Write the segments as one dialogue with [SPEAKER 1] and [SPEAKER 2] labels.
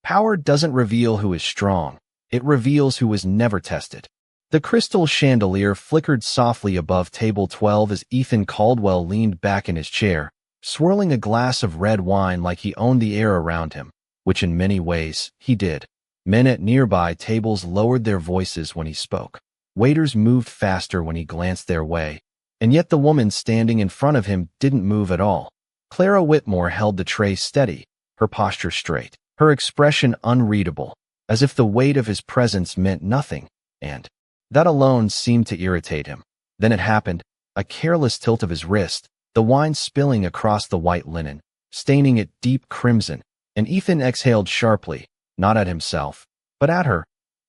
[SPEAKER 1] Power doesn't reveal who is strong. It reveals who was never tested. The crystal chandelier flickered softly above table 12 as Ethan Caldwell leaned back in his chair, swirling a glass of red wine like he owned the air around him, which in many ways he did. Men at nearby tables lowered their voices when he spoke. Waiters moved faster when he glanced their way, and yet the woman standing in front of him didn't move at all. Clara Whitmore held the tray steady, her posture straight, her expression unreadable, as if the weight of his presence meant nothing, and that alone seemed to irritate him. Then it happened, a careless tilt of his wrist, the wine spilling across the white linen, staining it deep crimson, and Ethan exhaled sharply, not at himself, but at her.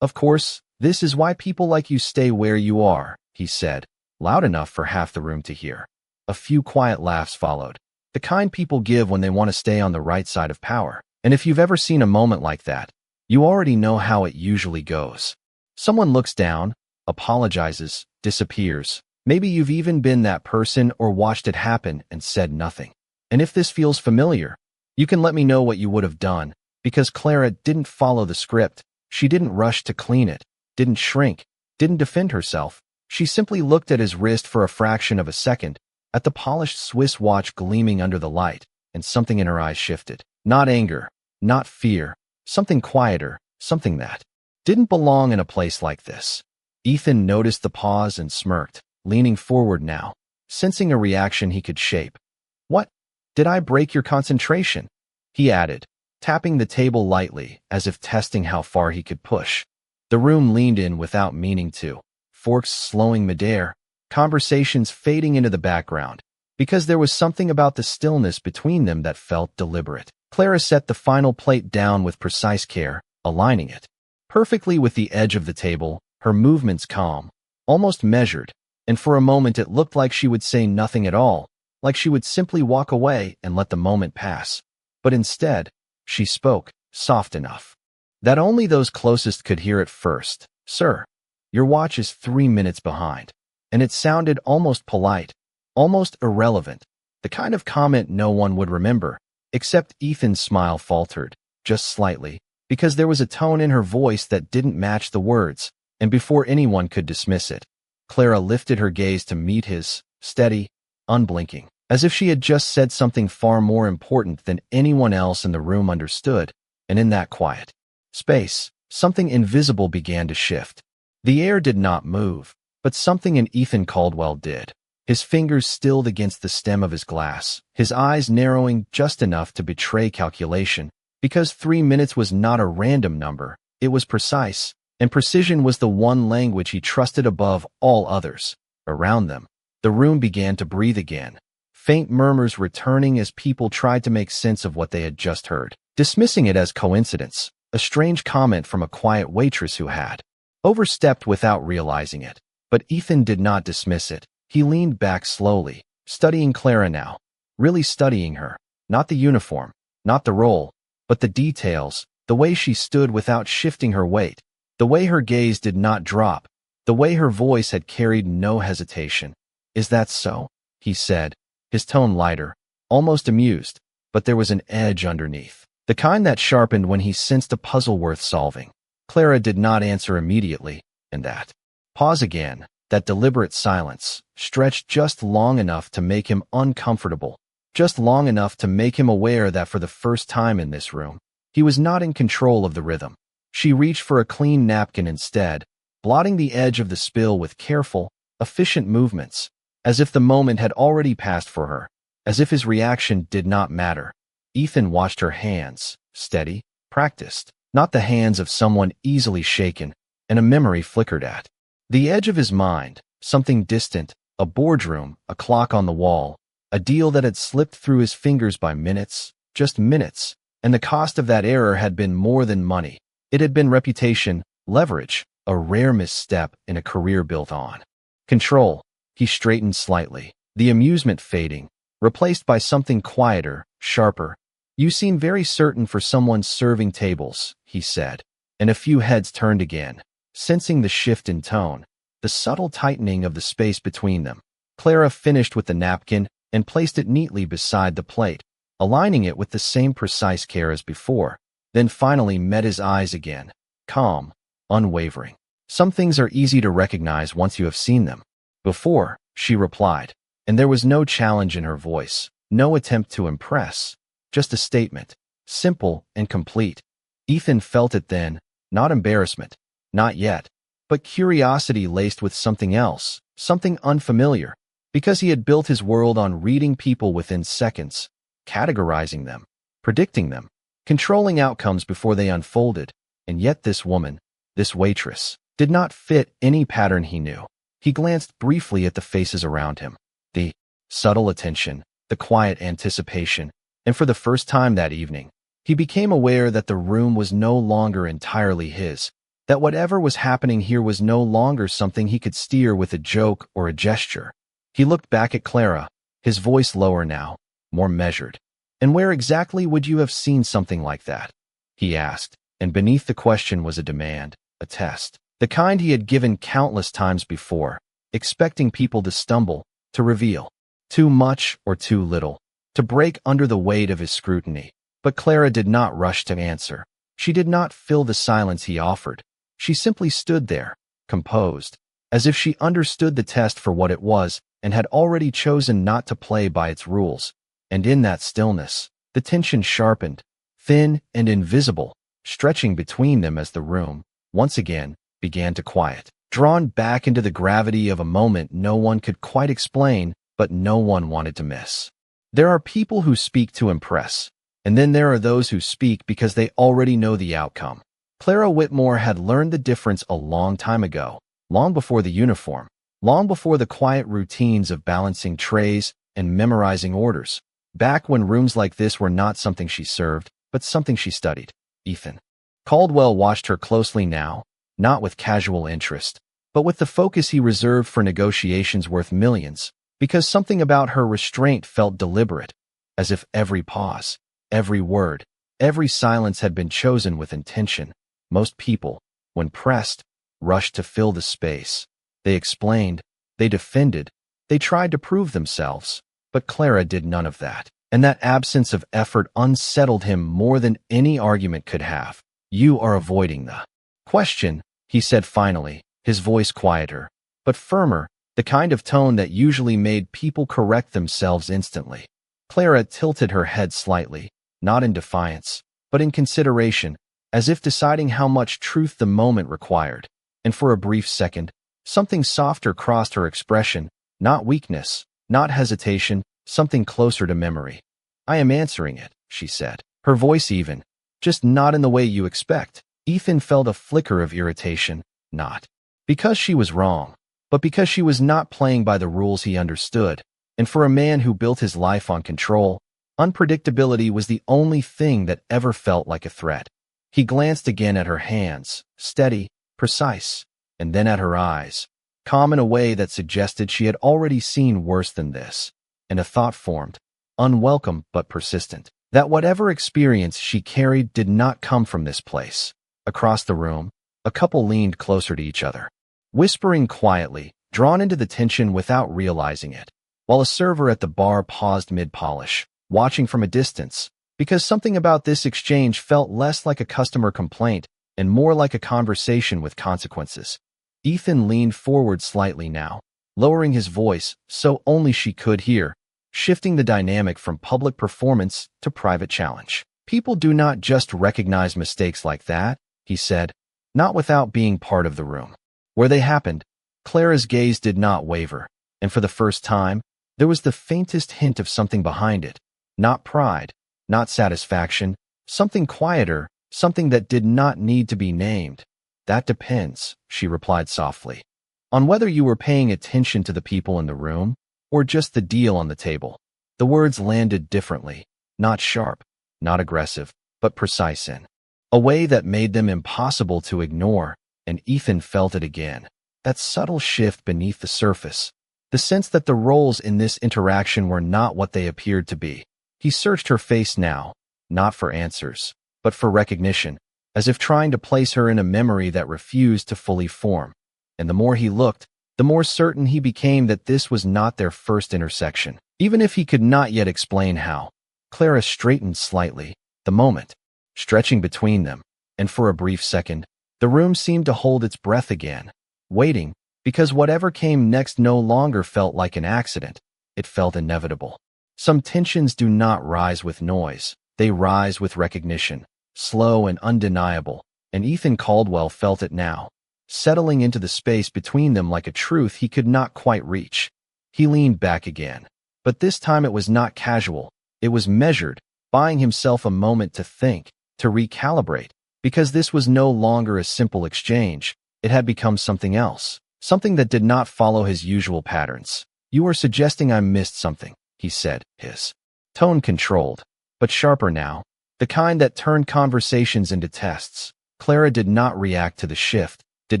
[SPEAKER 1] "Of course, this is why people like you stay where you are," he said, loud enough for half the room to hear. A few quiet laughs followed, the kind people give when they want to stay on the right side of power. And if you've ever seen a moment like that, you already know how it usually goes. Someone looks down, apologizes, disappears. Maybe you've even been that person or watched it happen and said nothing. And if this feels familiar, you can let me know what you would have done, because Clara didn't follow the script. She didn't rush to clean it, didn't shrink, didn't defend herself. She simply looked at his wrist for a fraction of a second, at the polished Swiss watch gleaming under the light, and something in her eyes shifted. Not anger, not fear, something quieter, something that didn't belong in a place like this. Ethan noticed the pause and smirked, leaning forward now, sensing a reaction he could shape. "What? Did I break your concentration?" he added, tapping the table lightly, as if testing how far he could push. The room leaned in without meaning to, forks slowing midair, conversations fading into the background, because there was something about the stillness between them that felt deliberate. Clara set the final plate down with precise care, aligning it perfectly with the edge of the table, her movements calm, almost measured, and for a moment it looked like she would say nothing at all, like she would simply walk away and let the moment pass. But instead, she spoke, soft enough that only those closest could hear it first. "Sir, your watch is 3 minutes behind." And it sounded almost polite, almost irrelevant, the kind of comment no one would remember, except Ethan's smile faltered, just slightly, because there was a tone in her voice that didn't match the words, and before anyone could dismiss it, Clara lifted her gaze to meet his, steady, unblinking, as if she had just said something far more important than anyone else in the room understood, and in that quiet space, something invisible began to shift. The air did not move, but something in Ethan Caldwell did. His fingers stilled against the stem of his glass, his eyes narrowing just enough to betray calculation, because 3 minutes was not a random number, it was precise, and precision was the one language he trusted above all others. Around them, the room began to breathe again, faint murmurs returning as people tried to make sense of what they had just heard, dismissing it as coincidence, a strange comment from a quiet waitress who had overstepped without realizing it. But Ethan did not dismiss it. He leaned back slowly, studying Clara now, really studying her, not the uniform, not the role, but the details, the way she stood without shifting her weight, the way her gaze did not drop, the way her voice had carried no hesitation. "Is that so?" he said, his tone lighter, almost amused, but there was an edge underneath, the kind that sharpened when he sensed a puzzle worth solving. Clara did not answer immediately, and that pause again, that deliberate silence, stretched just long enough to make him uncomfortable, just long enough to make him aware that for the first time in this room, he was not in control of the rhythm. She reached for a clean napkin instead, blotting the edge of the spill with careful, efficient movements, as if the moment had already passed for her, as if his reaction did not matter. Ethan watched her hands, steady, practiced, not the hands of someone easily shaken, and a memory flickered at the edge of his mind, something distant, a boardroom, a clock on the wall, a deal that had slipped through his fingers by minutes, just minutes, and the cost of that error had been more than money. It had been reputation, leverage, a rare misstep in a career built on control. He straightened slightly, the amusement fading, replaced by something quieter, sharper. "You seem very certain for someone serving tables," he said, and a few heads turned again, sensing the shift in tone, the subtle tightening of the space between them. Clara finished with the napkin and placed it neatly beside the plate, aligning it with the same precise care as before. then finally met his eyes again, calm, unwavering. Some things are easy to recognize once you have seen them. Before, she replied, and there was no challenge in her voice, no attempt to impress, just a statement, simple and complete. Ethan felt it then, not embarrassment, not yet, but curiosity laced with something else, something unfamiliar, because he had built his world on reading people within seconds, categorizing them, predicting them, controlling outcomes before they unfolded, and yet this woman, this waitress, did not fit any pattern he knew. He glanced briefly at the faces around him, the subtle attention, the quiet anticipation, and for the first time that evening, he became aware that the room was no longer entirely his, that whatever was happening here was no longer something he could steer with a joke or a gesture. He looked back at Clara, his voice lower now, more measured. "And where exactly would you have seen something like that?" he asked, and beneath the question was a demand, a test, the kind he had given countless times before, expecting people to stumble, to reveal too much or too little, to break under the weight of his scrutiny. But Clara did not rush to answer. She did not fill the silence he offered. She simply stood there, composed, as if she understood the test for what it was and had already chosen not to play by its rules. And in that stillness, the tension sharpened, thin and invisible, stretching between them as the room, once again, began to quiet, drawn back into the gravity of a moment no one could quite explain, but no one wanted to miss. There are people who speak to impress, and then there are those who speak because they already know the outcome. Clara Whitmore had learned the difference a long time ago, long before the uniform, long before the quiet routines of balancing trays and memorizing orders, back when rooms like this were not something she served, but something she studied. Ethan Caldwell watched her closely now, not with casual interest, but with the focus he reserved for negotiations worth millions, because something about her restraint felt deliberate, as if every pause, every word, every silence had been chosen with intention. Most people, when pressed, rushed to fill the space. They explained, they defended, they tried to prove themselves, but Clara did none of that, and that absence of effort unsettled him more than any argument could have. "You are avoiding the question," he said finally, his voice quieter, but firmer, the kind of tone that usually made people correct themselves instantly. Clara tilted her head slightly, not in defiance, but in consideration, as if deciding how much truth the moment required, and for a brief second, something softer crossed her expression, not weakness, not hesitation, something closer to memory. "I am answering it," she said, her voice even, "just not in the way you expect." Ethan felt a flicker of irritation, not because she was wrong, but because she was not playing by the rules he understood, and for a man who built his life on control, unpredictability was the only thing that ever felt like a threat. He glanced again at her hands, steady, precise, and then at her eyes, calm in a way that suggested she had already seen worse than this, and a thought formed, unwelcome but persistent, that whatever experience she carried did not come from this place. Across the room, a couple leaned closer to each other, whispering quietly, drawn into the tension without realizing it, while a server at the bar paused mid-polish, watching from a distance, because something about this exchange felt less like a customer complaint and more like a conversation with consequences. Ethan leaned forward slightly now, lowering his voice so only she could hear, shifting the dynamic from public performance to private challenge. "People do not just recognize mistakes like that," he said, "not without being part of the room where they happened." Clara's gaze did not waver, and for the first time, there was the faintest hint of something behind it. Not pride, not satisfaction, something quieter, something that did not need to be named. "That depends," she replied softly, "on whether you were paying attention to the people in the room or just the deal on the table." The words landed differently, not sharp, not aggressive, but precise in a way that made them impossible to ignore, and Ethan felt it again. That subtle shift beneath the surface, the sense that the roles in this interaction were not what they appeared to be. He searched her face now, not for answers, but for recognition, as if trying to place her in a memory that refused to fully form. And the more he looked, the more certain he became that this was not their first intersection, even if he could not yet explain how. Clara straightened slightly, the moment stretching between them, and for a brief second, the room seemed to hold its breath again, waiting, because whatever came next no longer felt like an accident, it felt inevitable. Some tensions do not rise with noise, they rise with recognition, slow and undeniable, and Ethan Caldwell felt it now, settling into the space between them like a truth he could not quite reach. He leaned back again. But this time it was not casual, it was measured, buying himself a moment to think, to recalibrate, because this was no longer a simple exchange, it had become something else, something that did not follow his usual patterns. "You are suggesting I missed something," he said, his tone controlled, but sharper now, the kind that turned conversations into tests. Clara did not react to the shift, did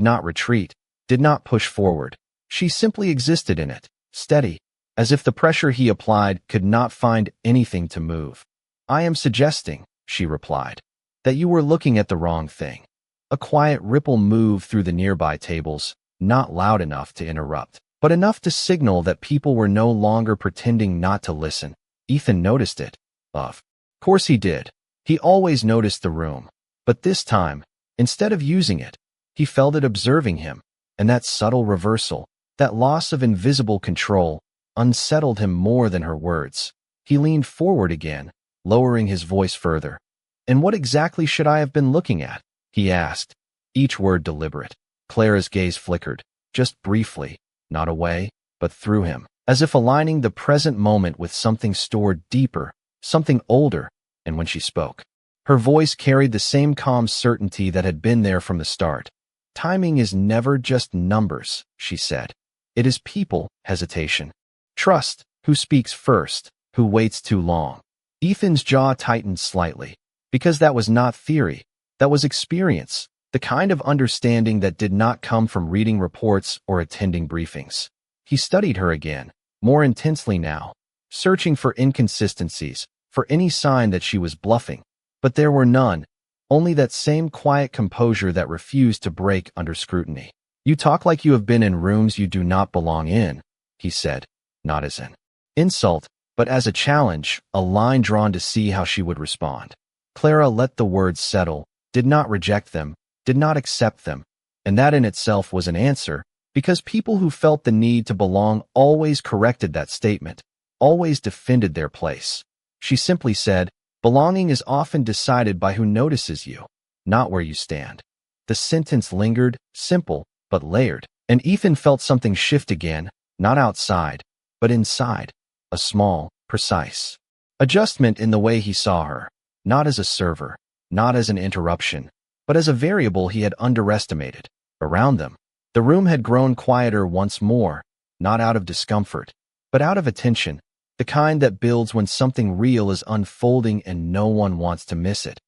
[SPEAKER 1] not retreat, did not push forward. She simply existed in it, steady, as if the pressure he applied could not find anything to move. "I am suggesting," she replied, "that you were looking at the wrong thing." A quiet ripple moved through the nearby tables, not loud enough to interrupt, but enough to signal that people were no longer pretending not to listen. Ethan noticed it. Of course he did. He always noticed the room. But this time, instead of using it, he felt it observing him, and that subtle reversal, that loss of invisible control, unsettled him more than her words. He leaned forward again, lowering his voice further. "And what exactly should I have been looking at?" he asked, each word deliberate. Clara's gaze flickered, just briefly, not away, but through him, as if aligning the present moment with something stored deeper, something older, and when she spoke, her voice carried the same calm certainty that had been there from the start. "Timing is never just numbers," she said. "It is people, hesitation. Trust, who speaks first, who waits too long." Ethan's jaw tightened slightly, because that was not theory, that was experience, the kind of understanding that did not come from reading reports or attending briefings. He studied her again, more intensely now, searching for inconsistencies, for any sign that she was bluffing. But there were none, only that same quiet composure that refused to break under scrutiny. "You talk like you have been in rooms you do not belong in," he said, not as an insult, but as a challenge, a line drawn to see how she would respond. Clara let the words settle, did not reject them, did not accept them, and that in itself was an answer, because people who felt the need to belong always corrected that statement, always defended their place. She simply said, "Belonging is often decided by who notices you, not where you stand." The sentence lingered, simple, but layered, and Ethan felt something shift again, not outside, but inside, a small, precise adjustment in the way he saw her, not as a server, not as an interruption, but as a variable he had underestimated. Around them, the room had grown quieter once more, not out of discomfort, but out of attention, the kind that builds when something real is unfolding and no one wants to miss it.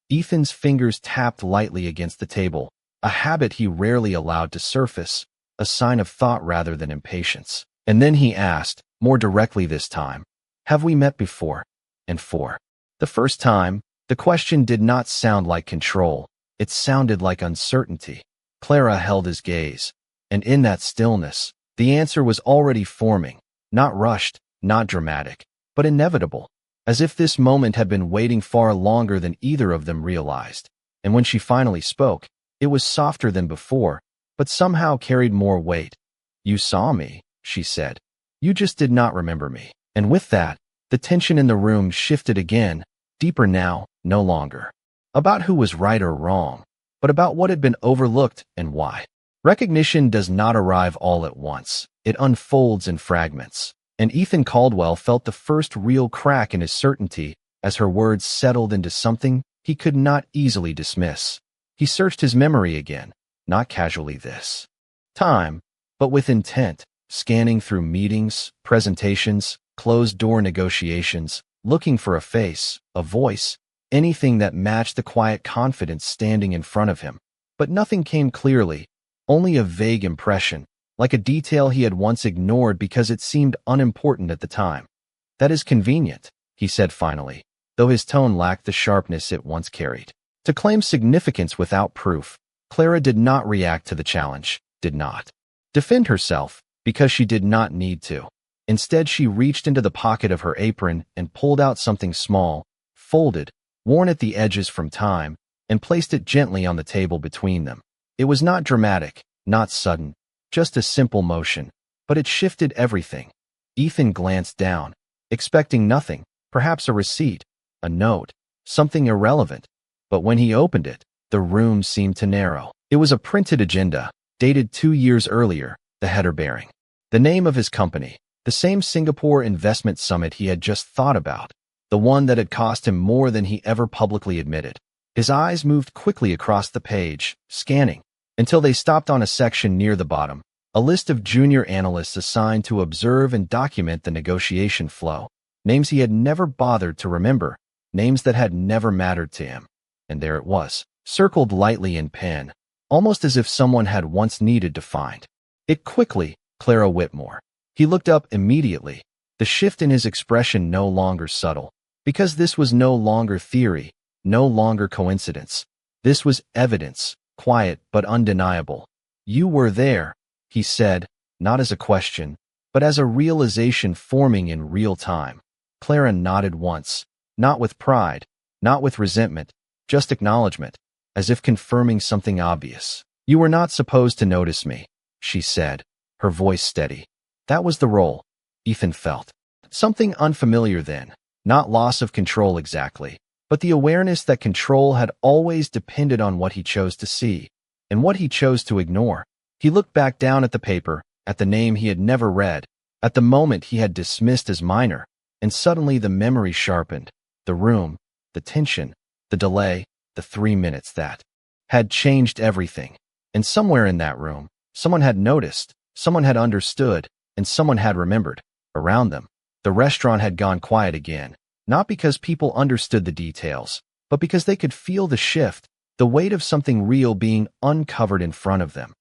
[SPEAKER 1] Ethan's fingers tapped lightly against the table, a habit he rarely allowed to surface, a sign of thought rather than impatience. And then he asked, more directly this time, "Have we met before?" And for the first time, the question did not sound like control, it sounded like uncertainty. Clara held his gaze, and in that stillness, the answer was already forming, not rushed, not dramatic, but inevitable, as if this moment had been waiting far longer than either of them realized. And when she finally spoke, it was softer than before, but somehow carried more weight. "You saw me," she said. "You just did not remember me." And with that, the tension in the room shifted again, deeper now, no longer about who was right or wrong, but about what had been overlooked and why. Recognition does not arrive all at once. It unfolds in fragments. And Ethan Caldwell felt the first real crack in his certainty as her words settled into something he could not easily dismiss. He searched his memory again, not casually this time, but with intent, scanning through meetings, presentations, closed-door negotiations, looking for a face, a voice, anything that matched the quiet confidence standing in front of him. But nothing came clearly, only a vague impression, like a detail he had once ignored because it seemed unimportant at the time. "That is convenient," he said finally, though his tone lacked the sharpness it once carried. To claim significance without proof, Clara did not react to the challenge, did not defend herself, because she did not need to. Instead, she reached into the pocket of her apron and pulled out something small, folded, worn at the edges from time, and placed it gently on the table between them. It was not dramatic, not sudden, just a simple motion, but it shifted everything. Ethan glanced down, expecting nothing, perhaps a receipt, a note, something irrelevant. But when he opened it, the room seemed to narrow. It was a printed agenda, dated 2 years earlier, the header bearing the name of his company, the same Singapore investment summit he had just thought about, the one that had cost him more than he ever publicly admitted. His eyes moved quickly across the page, scanning, until they stopped on a section near the bottom, a list of junior analysts assigned to observe and document the negotiation flow, names he had never bothered to remember, names that had never mattered to him. And there it was, circled lightly in pen, almost as if someone had once needed to find it quickly. Clara Whitmore. He looked up immediately, the shift in his expression no longer subtle, because this was no longer theory, no longer coincidence. This was evidence, quiet but undeniable. You were there, he said, not as a question, but as a realization forming in real time. Clara nodded once, not with pride, not with resentment, just acknowledgement, as if confirming something obvious. You were not supposed to notice me, she said, her voice steady. That was the role, Ethan felt. Something unfamiliar then, not loss of control exactly, but the awareness that control had always depended on what he chose to see, and what he chose to ignore. He looked back down at the paper, at the name he had never read, at the moment he had dismissed as minor, and suddenly the memory sharpened. The room, the tension, the delay, the 3 minutes that had changed everything. And somewhere in that room, someone had noticed, someone had understood, and someone had remembered. Around them, the restaurant had gone quiet again, not because people understood the details, but because they could feel the shift, the weight of something real being uncovered in front of them.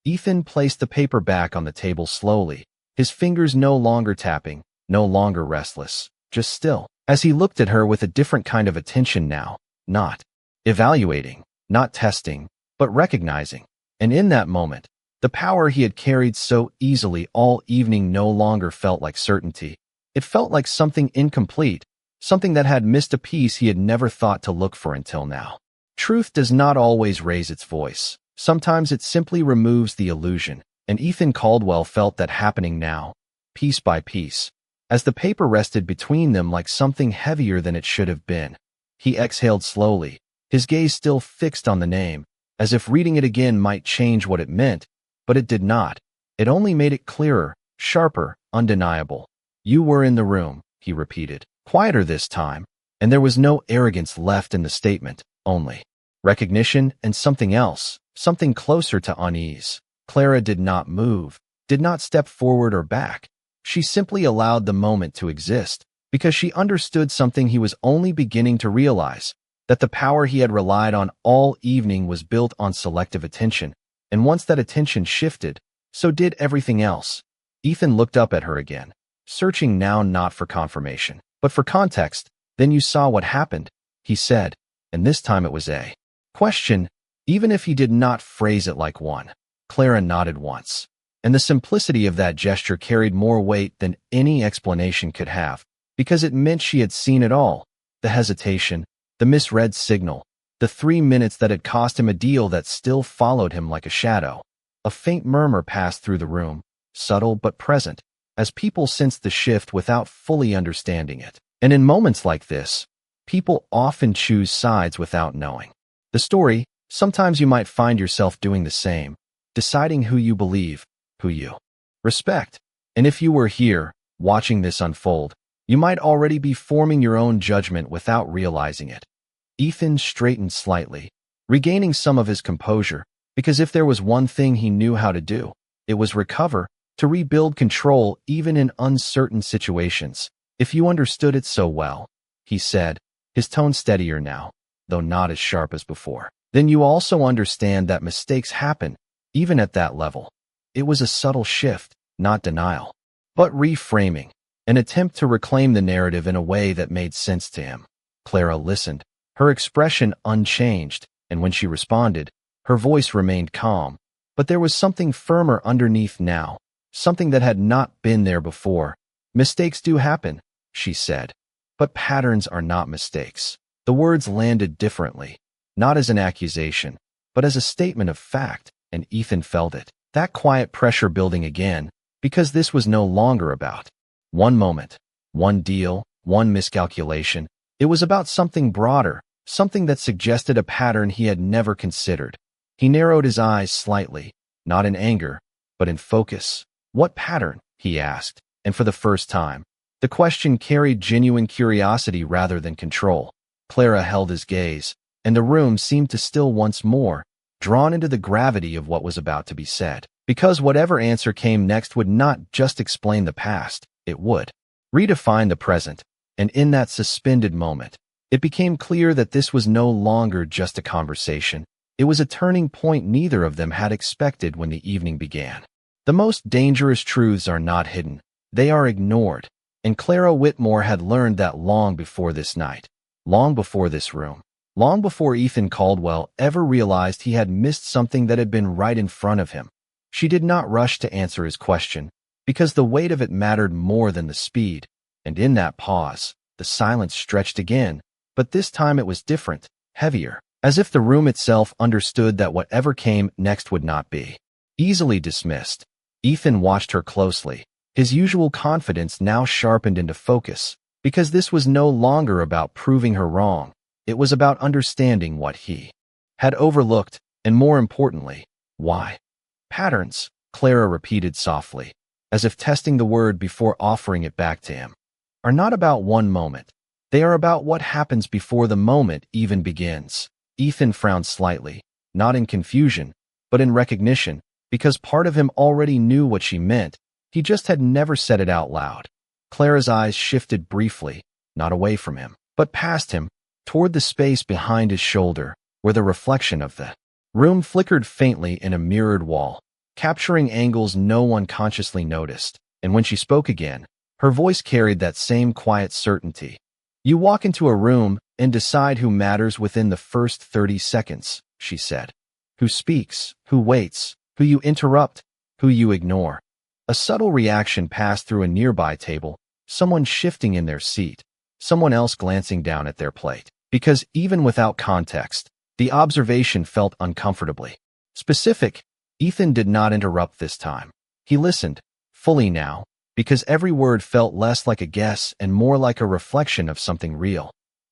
[SPEAKER 1] Ethan placed the paper back on the table slowly, his fingers no longer tapping, no longer restless, just still, as he looked at her with a different kind of attention now, not evaluating, not testing, but recognizing. And in that moment, the power he had carried so easily all evening no longer felt like certainty. It felt like something incomplete, something that had missed a piece he had never thought to look for until now. Truth does not always raise its voice. Sometimes it simply removes the illusion, and Ethan Caldwell felt that happening now, piece by piece, as the paper rested between them like something heavier than it should have been. He exhaled slowly, his gaze still fixed on the name, as if reading it again might change what it meant, but it did not. It only made it clearer, sharper, undeniable. You were in the room, he repeated, quieter this time, and there was no arrogance left in the statement, only recognition and something else, something closer to unease. Clara did not move, did not step forward or back. She simply allowed the moment to exist, because she understood something he was only beginning to realize, that the power he had relied on all evening was built on selective attention, and once that attention shifted, so did everything else. Ethan looked up at her again, searching now not for confirmation, but for context. Then you saw what happened, he said, and this time it was a question, even if he did not phrase it like one. Clara nodded once, and the simplicity of that gesture carried more weight than any explanation could have, because it meant she had seen it all, the hesitation, the misread signal, the 3 minutes that had cost him a deal that still followed him like a shadow. A faint murmur passed through the room, subtle but present, as people sensed the shift without fully understanding it. And in moments like this, people often choose sides without knowing the story. Sometimes you might find yourself doing the same, deciding who you believe, who you respect. And if you were here, watching this unfold, you might already be forming your own judgment without realizing it. Ethan straightened slightly, regaining some of his composure, because if there was one thing he knew how to do, it was recover, to rebuild control even in uncertain situations. If you understood it so well, he said, his tone steadier now, though not as sharp as before, then you also understand that mistakes happen, even at that level. It was a subtle shift, not denial, but reframing, an attempt to reclaim the narrative in a way that made sense to him. Clara listened, her expression unchanged, and when she responded, her voice remained calm, but there was something firmer underneath now, something that had not been there before. Mistakes do happen, she said, but patterns are not mistakes. The words landed differently, not as an accusation, but as a statement of fact, and Ethan felt it. That quiet pressure building again, because this was no longer about one moment, one deal, one miscalculation. It was about something broader, something that suggested a pattern he had never considered. He narrowed his eyes slightly, not in anger, but in focus. What pattern? He asked, and for the first time, the question carried genuine curiosity rather than control. Clara held his gaze, and the room seemed to still once more, drawn into the gravity of what was about to be said. Because whatever answer came next would not just explain the past, it would redefine the present. And in that suspended moment, it became clear that this was no longer just a conversation. It was a turning point neither of them had expected when the evening began. The most dangerous truths are not hidden, they are ignored. And Clara Whitmore had learned that long before this night, long before this room, long before Ethan Caldwell ever realized he had missed something that had been right in front of him. She did not rush to answer his question, because the weight of it mattered more than the speed. And in that pause, the silence stretched again, but this time it was different, heavier, as if the room itself understood that whatever came next would not be easily dismissed. Ethan watched her closely, his usual confidence now sharpened into focus, because this was no longer about proving her wrong. It was about understanding what he had overlooked, and more importantly, why. Patterns, Clara repeated softly, as if testing the word before offering it back to him, are not about one moment. They are about what happens before the moment even begins. Ethan frowned slightly, not in confusion, but in recognition, because part of him already knew what she meant. He just had never said it out loud. Clara's eyes shifted briefly, not away from him, but past him, toward the space behind his shoulder, where the reflection of the room flickered faintly in a mirrored wall, capturing angles no one consciously noticed. And when she spoke again, her voice carried that same quiet certainty. You walk into a room and decide who matters within the first 30 seconds, she said. Who speaks, who waits, who you interrupt, who you ignore. A subtle reaction passed through a nearby table, someone shifting in their seat, someone else glancing down at their plate. Because even without context, the observation felt uncomfortably specific. Ethan did not interrupt this time. He listened, fully now, because every word felt less like a guess and more like a reflection of something real.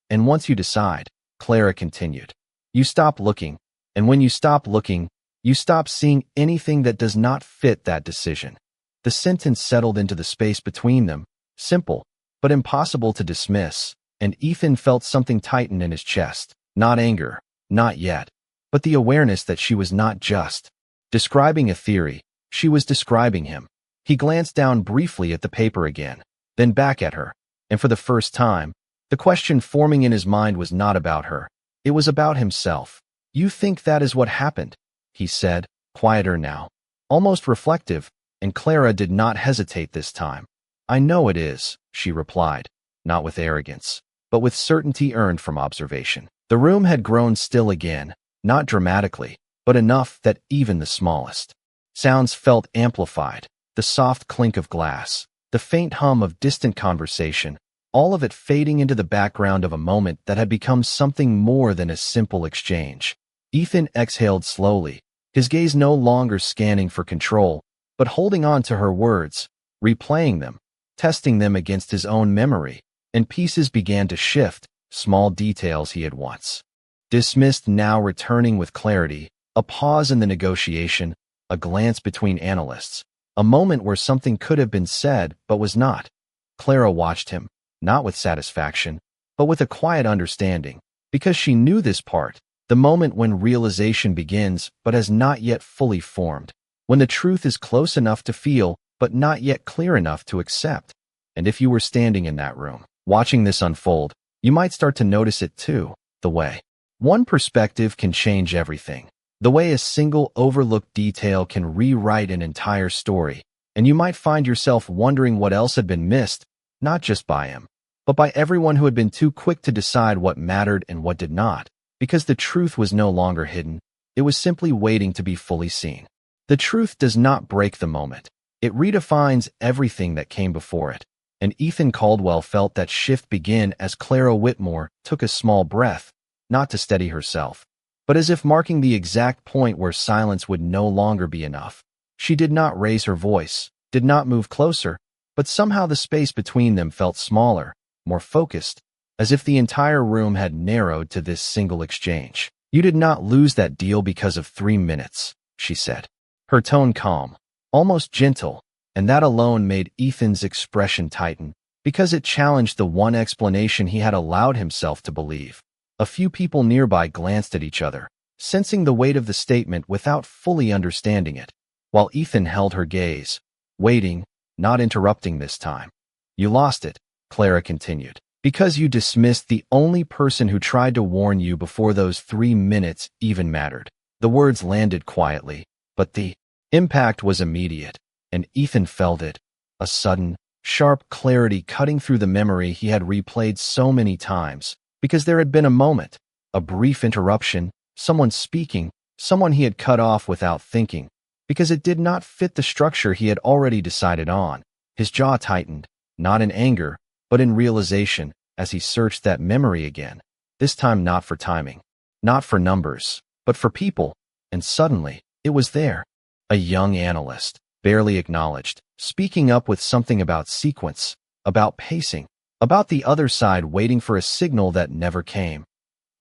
[SPEAKER 1] And once you decide, Clara continued, you stop looking, and when you stop looking, you stop seeing anything that does not fit that decision. The sentence settled into the space between them, simple, but impossible to dismiss, and Ethan felt something tighten in his chest. Not anger, not yet, but the awareness that she was not just describing a theory, she was describing him. He glanced down briefly at the paper again, then back at her, and for the first time, the question forming in his mind was not about her. It was about himself. You think that is what happened? He said, quieter now, almost reflective, and Clara did not hesitate this time. I know it is, she replied, not with arrogance, but with certainty earned from observation. The room had grown still again, not dramatically, but enough that even the smallest sounds felt amplified. The soft clink of glass, the faint hum of distant conversation, all of it fading into the background of a moment that had become something more than a simple exchange. Ethan exhaled slowly, his gaze no longer scanning for control, but holding on to her words, replaying them, testing them against his own memory, and pieces began to shift, small details he had once dismissed now returning with clarity, a pause in the negotiation, a glance between analysts. A moment where something could have been said but was not. Clara watched him, not with satisfaction, but with a quiet understanding, because she knew this part, the moment when realization begins but has not yet fully formed, when the truth is close enough to feel but not yet clear enough to accept. And if you were standing in that room, watching this unfold, you might start to notice it too, the way one perspective can change everything. The way a single overlooked detail can rewrite an entire story, and you might find yourself wondering what else had been missed, not just by him, but by everyone who had been too quick to decide what mattered and what did not, because the truth was no longer hidden, it was simply waiting to be fully seen. The truth does not break the moment. It redefines everything that came before it. and Ethan Caldwell felt that shift begin as Clara Whitmore took a small breath, not to steady herself, but as if marking the exact point where silence would no longer be enough. She did not raise her voice, did not move closer, but somehow the space between them felt smaller, more focused, as if the entire room had narrowed to this single exchange. "You did not lose that deal because of 3 minutes," she said, her tone calm, almost gentle, and that alone made Ethan's expression tighten, because it challenged the one explanation he had allowed himself to believe. A few people nearby glanced at each other, sensing the weight of the statement without fully understanding it, while Ethan held her gaze, waiting, not interrupting this time. "You lost it," Clara continued, "because you dismissed the only person who tried to warn you before those 3 minutes even mattered." The words landed quietly, but the impact was immediate, and Ethan felt it, a sudden, sharp clarity cutting through the memory he had replayed so many times, because there had been a moment, a brief interruption, someone speaking, someone he had cut off without thinking, because it did not fit the structure he had already decided on. His jaw tightened, not in anger, but in realization, as he searched that memory again, this time not for timing, not for numbers, but for people, and suddenly, it was there. A young analyst, barely acknowledged, speaking up with something about sequence, about pacing, about the other side waiting for a signal that never came.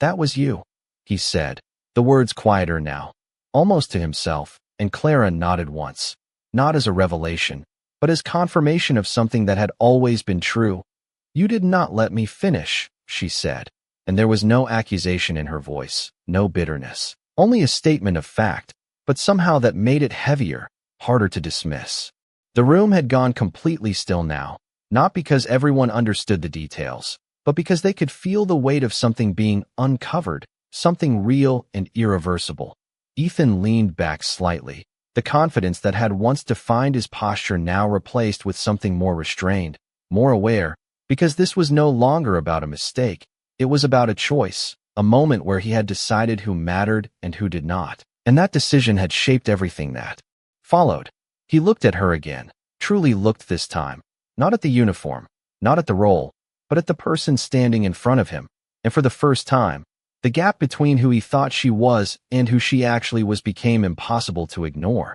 [SPEAKER 1] "That was you," he said, the words quieter now, almost to himself, and Clara nodded once, not as a revelation, but as confirmation of something that had always been true. "You did not let me finish," she said, and there was no accusation in her voice, no bitterness, only a statement of fact, but somehow that made it heavier, harder to dismiss. The room had gone completely still now, not because everyone understood the details, but because they could feel the weight of something being uncovered, something real and irreversible. Ethan leaned back slightly, the confidence that had once defined his posture now replaced with something more restrained, more aware, because this was no longer about a mistake. It was about a choice, a moment where he had decided who mattered and who did not, and that decision had shaped everything that followed. He looked at her again, truly looked this time, not at the uniform, not at the role, but at the person standing in front of him, and for the first time, the gap between who he thought she was and who she actually was became impossible to ignore.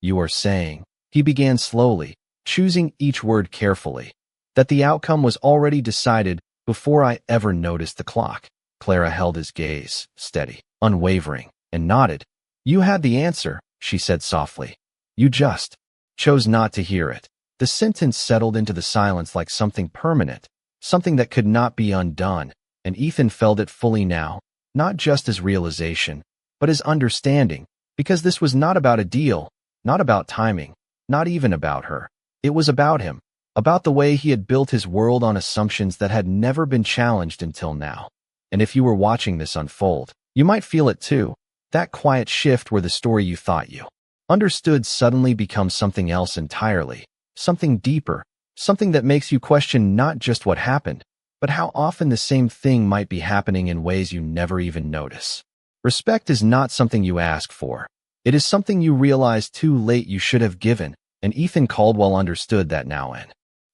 [SPEAKER 1] "You are saying," he began slowly, choosing each word carefully, "that the outcome was already decided before I ever noticed the clock." Clara held his gaze, steady, unwavering, and nodded. "You had the answer," she said softly. "You just chose not to hear it." The sentence settled into the silence like something permanent, something that could not be undone, and Ethan felt it fully now, not just as realization, but as understanding, because this was not about a deal, not about timing, not even about her. It was about him, about the way he had built his world on assumptions that had never been challenged until now. And if you were watching this unfold, you might feel it too, that quiet shift where the story you thought you understood suddenly becomes something else entirely, something deeper, something that makes you question not just what happened, but how often the same thing might be happening in ways you never even notice. Respect is not something you ask for. It is something you realize too late you should have given, and Ethan Caldwell understood that now in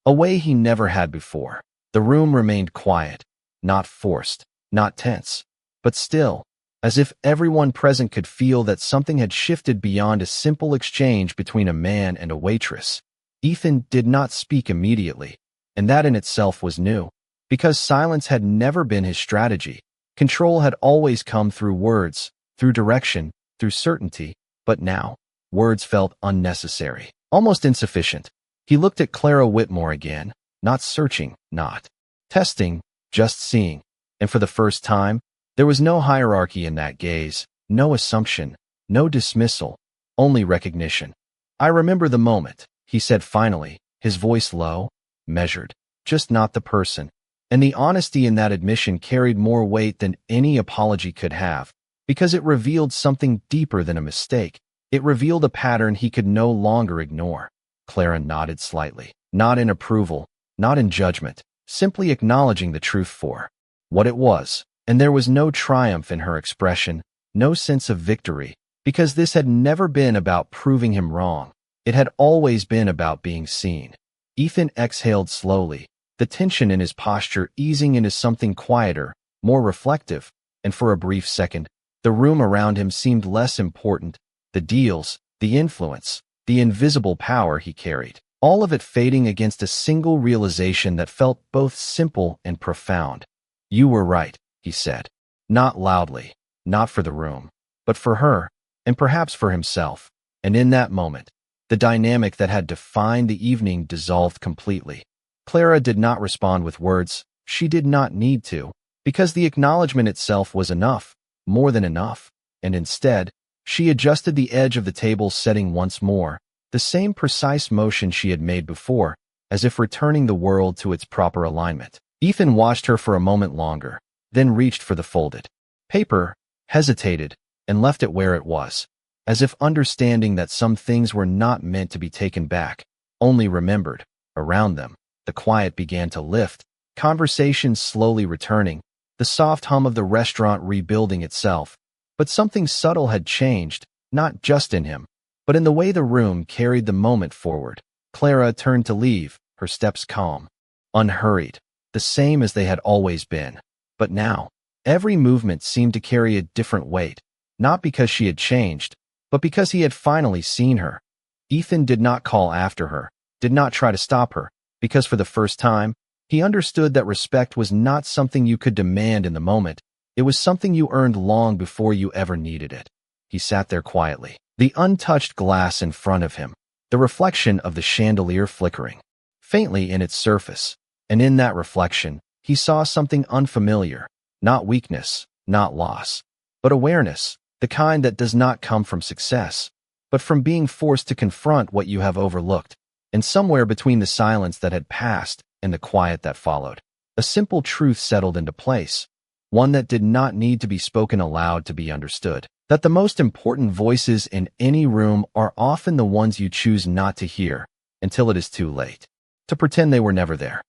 [SPEAKER 1] a way he never had before. The room remained quiet, not forced, not tense, but still, as if everyone present could feel that something had shifted beyond a simple exchange between a man and a waitress. Ethan did not speak immediately, and that in itself was new, because silence had never been his strategy. Control had always come through words, through direction, through certainty, but now, words felt unnecessary, almost insufficient. He looked at Clara Whitmore again, not searching, not testing, just seeing, and for the first time, there was no hierarchy in that gaze, no assumption, no dismissal, only recognition. "I remember the moment," he said finally, his voice low, measured, just not the person. And the honesty in that admission carried more weight than any apology could have, because it revealed something deeper than a mistake. It revealed a pattern he could no longer ignore. Clara nodded slightly, not in approval, not in judgment, simply acknowledging the truth for what it was. And there was no triumph in her expression, no sense of victory, because this had never been about proving him wrong. It had always been about being seen. Ethan exhaled slowly, the tension in his posture easing into something quieter, more reflective, and for a brief second, the room around him seemed less important, the deals, the influence, the invisible power he carried, all of it fading against a single realization that felt both simple and profound. "You were right," he said. Not loudly, not for the room, but for her, and perhaps for himself. And in that moment, the dynamic that had defined the evening dissolved completely. Clara did not respond with words. She did not need to, because the acknowledgement itself was enough, more than enough. And instead, she adjusted the edge of the table setting once more, the same precise motion she had made before, as if returning the world to its proper alignment. Ethan watched her for a moment longer, then reached for the folded paper, hesitated, and left it where it was, as if understanding that some things were not meant to be taken back, only remembered. Around them, the quiet began to lift, conversation slowly returning, the soft hum of the restaurant rebuilding itself. But something subtle had changed, not just in him, but in the way the room carried the moment forward. Clara turned to leave, her steps calm, unhurried, the same as they had always been. But now, every movement seemed to carry a different weight, not because she had changed, but because he had finally seen her. Ethan did not call after her, did not try to stop her, because for the first time, he understood that respect was not something you could demand in the moment. It was something you earned long before you ever needed it. He sat there quietly, the untouched glass in front of him, the reflection of the chandelier flickering faintly in its surface. And in that reflection, he saw something unfamiliar, not weakness, not loss, but awareness, the kind that does not come from success, but from being forced to confront what you have overlooked. And somewhere between the silence that had passed and the quiet that followed, a simple truth settled into place, one that did not need to be spoken aloud to be understood, that the most important voices in any room are often the ones you choose not to hear until it is too late, to pretend they were never there.